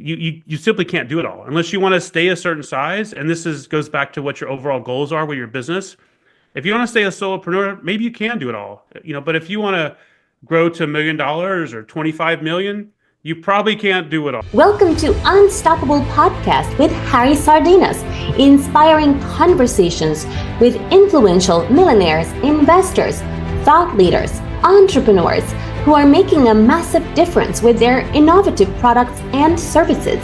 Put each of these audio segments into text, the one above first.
you simply can't do it all unless you want to stay a certain size. And goes back to what your overall goals are with your business. If you want to stay a solopreneur, maybe you can do it all, but if you want to grow to $1 million or 25 million, you probably can't do it all. Welcome to Unstoppable Podcast with Harry Sardinas, inspiring conversations with influential millionaires, investors, thought leaders, entrepreneurs who are making a massive difference with their innovative products and services,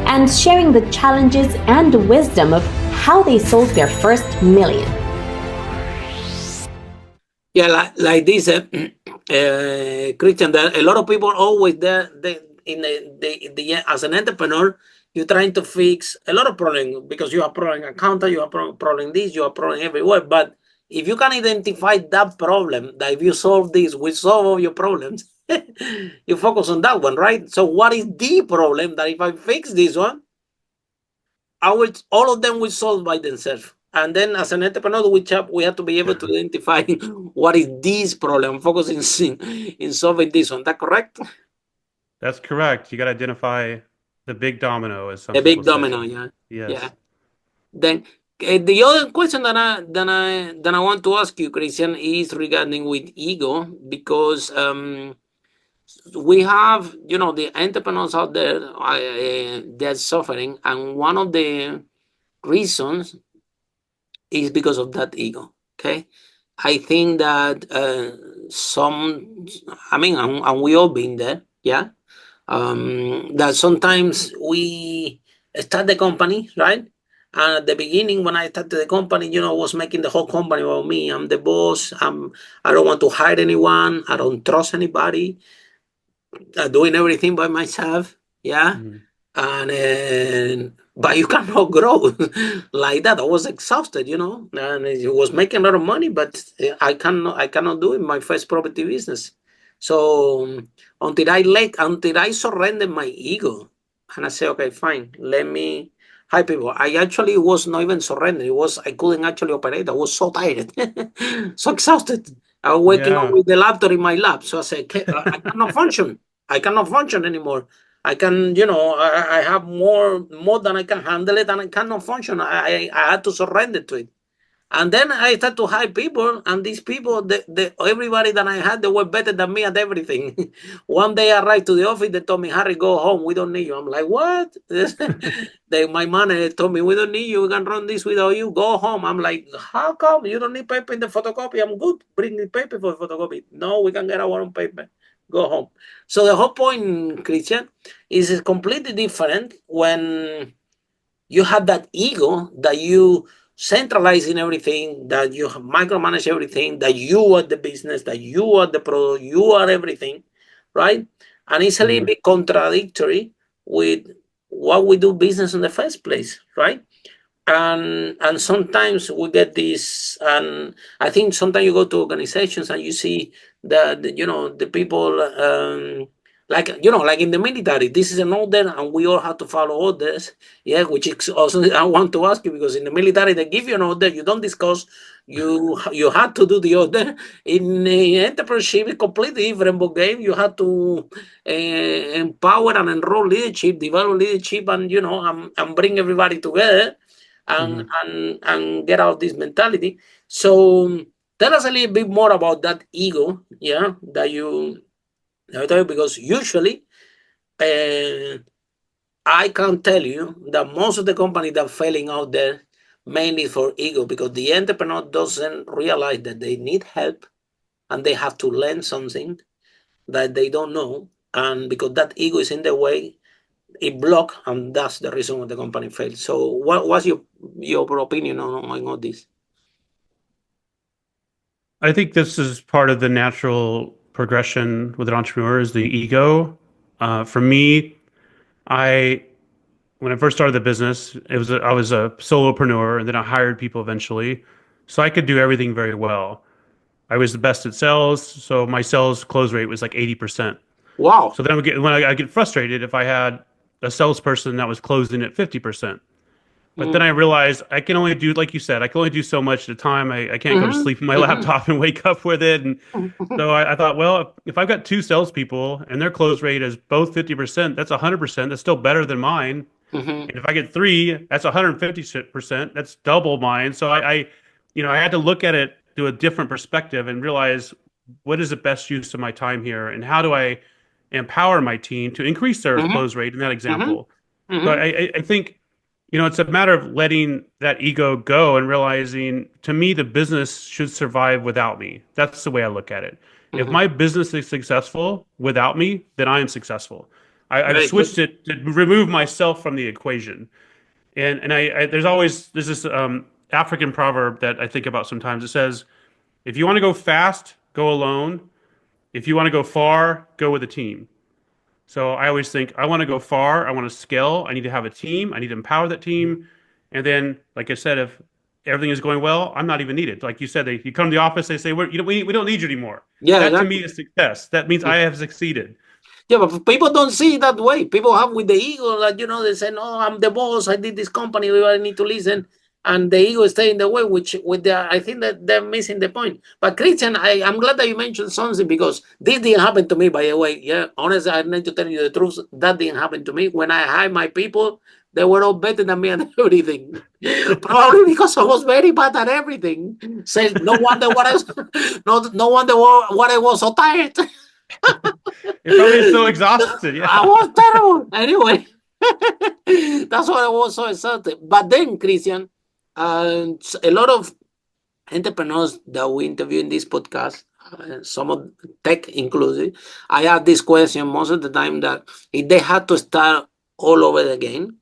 and sharing the challenges and wisdom of how they sold their first million. Yeah, like this, Christian. That a lot of people always as an entrepreneur, you're trying to fix a lot of problems because you have problem accountant, you have problem this, you have problem everywhere. But if you can identify that problem, that if you solve this, we solve all your problems. You focus on that one, right? So what is the problem that if I fix this one, all of them will solve by themselves. And then as an entrepreneur, we have to be able to identify what is this problem, focusing in solving this one. That correct? That's correct. You got to identify the big domino, as some the big people domino, say. yeah. Yes. Yeah. Then the other question that I want to ask you, Christian, is regarding with ego, because we have, the entrepreneurs out there, they're suffering, and one of the reasons is because of that ego. Okay, I think that and we all been there, yeah. That sometimes we start the company, right? And at the beginning, when I started the company, I was making the whole company about me. I'm the boss. I don't want to hire anyone. I don't trust anybody. Doing everything by myself, yeah. And but you cannot grow like that. I was exhausted, and it was making a lot of money, but I cannot do it. My first property business. So until I surrendered my ego, and I said, okay, fine, let me hi people. I actually was not even surrendered. I couldn't actually operate. I was so tired, so exhausted. I was waking up with the laptop in my lap. So I said, I cannot function. I cannot function anymore. I can, I have more than I can handle it, and I cannot function. I had to surrender to it. And then I started to hire people, and these people, everybody that I had, they were better than me at everything. One day I arrived to the office, they told me, Harry, go home. We don't need you. I'm like, what? My manager told me, we don't need you. We can run this without you. Go home. I'm like, how come? You don't need paper in the photocopy. I'm good. Bring me paper for the photocopy. No, we can get our own paper. Go home. So the whole point, Christian, is completely different when you have that ego that you centralize in everything, that you micromanage everything, that you are the business, that you are the product, you are everything, right? And it's a little bit contradictory with what we do business in the first place, right? And sometimes we get this, and I think sometimes you go to organizations and you see that the people like in the military, this is an order and we all have to follow orders. Yeah, which is also I want to ask you, because in the military they give you an order, you don't discuss, you have to do the order. In entrepreneurship, it's completely different game. You have to empower and enroll leadership, develop leadership, and and bring everybody together. And get out of this mentality. So tell us a little bit more about that ego, yeah, because usually I can tell you that most of the companies that are failing out there mainly for ego, because the entrepreneur doesn't realize that they need help and they have to learn something that they don't know, and because that ego is in the way, it block, and that's the reason why the company failed. So what's your opinion on all this? I think this is part of the natural progression with an entrepreneur, is the ego. For me, when I first started the business, I was a solopreneur, and then I hired people eventually, so I could do everything very well. I was the best at sales, so my sales close rate was like 80%. Wow. So then I get frustrated if I had a salesperson that was closing at 50%. But then I realized I can only do, like you said, I can only do so much at a time. I can't go to Mm-hmm. sleep on my Mm-hmm. laptop and wake up with it. And Mm-hmm. so I thought, well, if I've got two salespeople and their close rate is both 50%, that's 100%. That's still better than mine. Mm-hmm. And if I get three, that's 150%. That's double mine. So I had to look at it through a different perspective and realize what is the best use of my time here and how do I empower my team to increase their Mm-hmm. close rate in that Mm-hmm. example. So Mm-hmm. I think, it's a matter of letting that ego go and realizing to me, the business should survive without me. That's the way I look at it. If Mm-hmm. my business is successful without me, then I am successful. I've Very switched good. it to remove myself from the equation. And there's this African proverb that I think about sometimes. It says, if you want to go fast, go alone. If you want to go far, go with a team. So I always think I want to go far. I want to scale. I need to have a team. I need to empower that team. And then, like I said, if everything is going well, I'm not even needed. Like you said, you come to the office, they say, we don't need you anymore. Yeah, That to me exactly. is success. That means I have succeeded. Yeah, but people don't see it that way. People have with the ego, like, they say, no, I'm the boss. I did this company. I need to listen. And the ego stay in the way, which I think that they're missing the point. But Christian, I'm glad that you mentioned something because this didn't happen to me, by the way. Yeah, honestly, I need to tell you the truth. That didn't happen to me. When I hired my people, they were all better than me and everything. Probably because I was very bad at everything. Say, no wonder what I was, no wonder what I was so tired. It probably is so exhausted. I Yeah. was terrible. Anyway, that's why I was so excited. But then, Christian, a lot of entrepreneurs that we interview in this podcast, some of tech included, I ask this question most of the time that if they had to start all over again,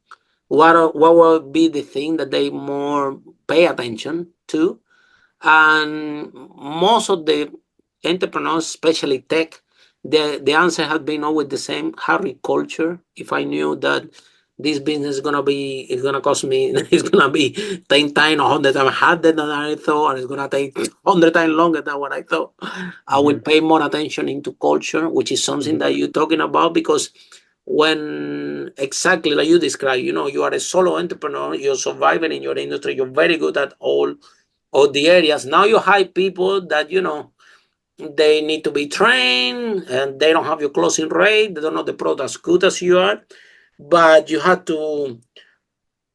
what would be the thing that they more pay attention to? And most of the entrepreneurs, especially tech, the answer has been always the same: hurry culture. If I knew that this business it's gonna cost me, it's gonna be 10 times or 100 times harder than I thought, and it's gonna take 100 times longer than what I thought. I will Hmm. pay more attention into culture, which is something Hmm. that you're talking about because when exactly like you described, you are a solo entrepreneur, you're surviving in your industry, you're very good at all the areas. Now you hire people that they need to be trained and they don't have your closing rate. They don't know the product as good as you are, but you have to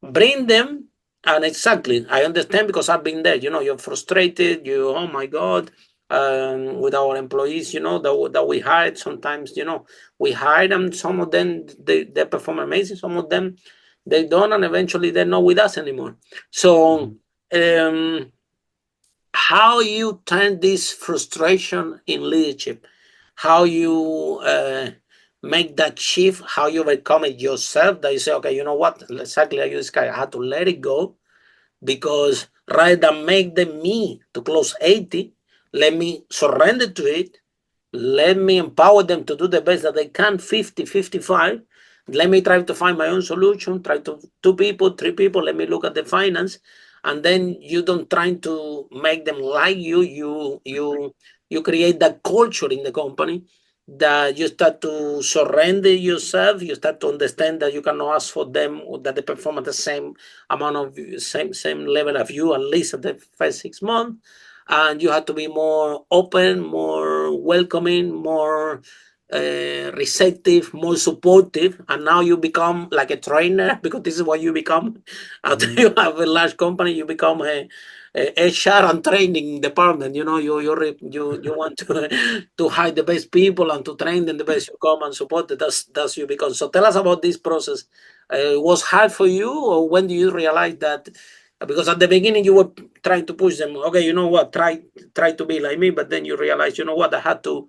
bring them. And exactly, I understand because I've been there. You're frustrated. Oh my God, with our employees, that we hired. Sometimes, we hire them. Some of them they perform amazing. Some of them they don't, and eventually they're not with us anymore. So. Hmm. Um, how you turn this frustration in leadership, how you make that shift, how you overcome it yourself, that you say, okay, you know what, exactly like this guy, I had to let it go because rather than make them me to close 80, let me surrender to it. Let me empower them to do the best that they can, 50, 55. Let me try to find my own solution, try to two people, three people, let me look at the finance. And then you don't try to make them like you create that culture in the company that you start to surrender yourself, you start to understand that you cannot ask for them that they perform at the same amount of same level of you, at least at the first 6 months, and you have to be more open, more welcoming, more receptive, more supportive. And now you become like a trainer because this is what you become. After Hmm. you have a large company, you become a HR and training department. You want to hire the best people and to train them the best. You come and support it. That's you become. So tell us about this process. It was hard for you, or when do you realize that? Because at the beginning you were trying to push them. Okay, you know what? Try to be like me, but then you realize, you know what? I had to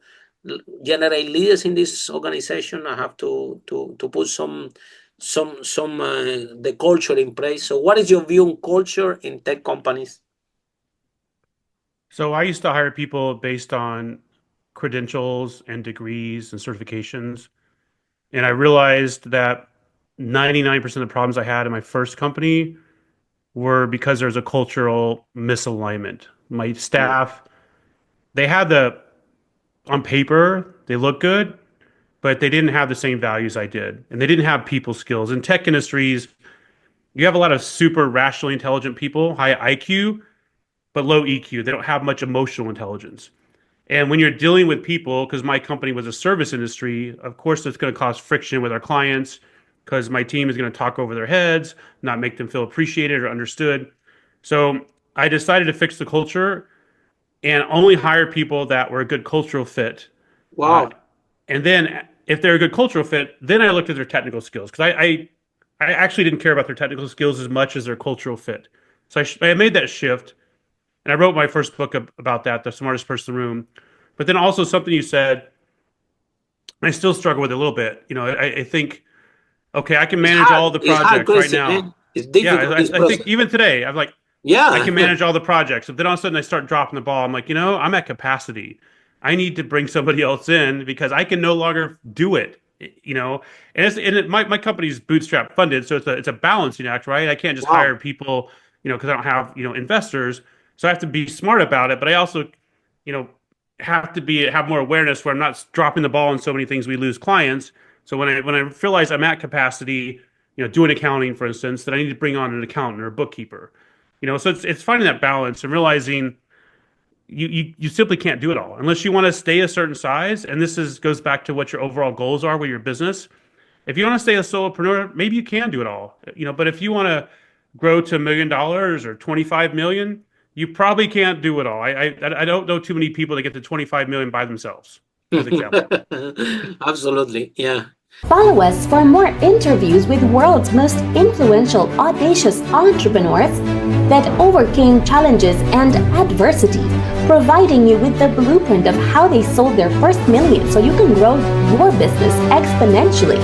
generate leaders in this organization. I have to put some the culture in place. So, what is your view on culture in tech companies? So I used to hire people based on credentials and degrees and certifications. And I realized that 99% of the problems I had in my first company were because there's a cultural misalignment. My Mm, staff, they had on paper, they look good, but they didn't have the same values I did. And they didn't have people skills. In tech industries, You have a lot of super rationally intelligent people, high IQ, but low EQ. They don't have much emotional intelligence. And when you're dealing with people, because my company was a service industry, of course, it's going to cause friction with our clients because my team is going to talk over their heads, not make them feel appreciated or understood. So I decided to fix the culture and only hire people that were a good cultural fit. Uh, Wow. and then if they're a good cultural fit, then I looked at their technical skills because I actually didn't care about their technical skills as much as their cultural fit. So I made that shift, and I wrote my first book about that, The Smartest Person in the Room. But then also something you said, I still struggle with it a little bit. I think, okay, I can It's manage hard. all the It's hard projects right question, now. man. It's Yeah, difficult, this I think process. even today, I'm like, I Yeah. can manage all the projects. If then all of a sudden I start dropping the ball, I'm like, I'm at capacity. I need to bring somebody else in because I can no longer do it. My company's bootstrap funded, so it's a balancing act, right? I can't just hire Wow. people, because I don't have investors. So I have to be smart about it, but I also, you know, have more awareness where I'm not dropping the ball on so many things we lose clients. So when I realize I'm at capacity, doing accounting, for instance, that I need to bring on an accountant or a bookkeeper. So it's finding that balance and realizing you simply can't do it all unless you want to stay a certain size. And goes back to what your overall goals are with your business. If you want to stay a solopreneur, maybe you can do it all. But if you want to grow to $1 million or 25 million, you probably can't do it all. I don't know too many people that get to 25 million by themselves, as example. Absolutely. Yeah. Follow us for more interviews with world's most influential, audacious entrepreneurs that overcame challenges and adversity, providing you with the blueprint of how they sold their first million so you can grow your business exponentially.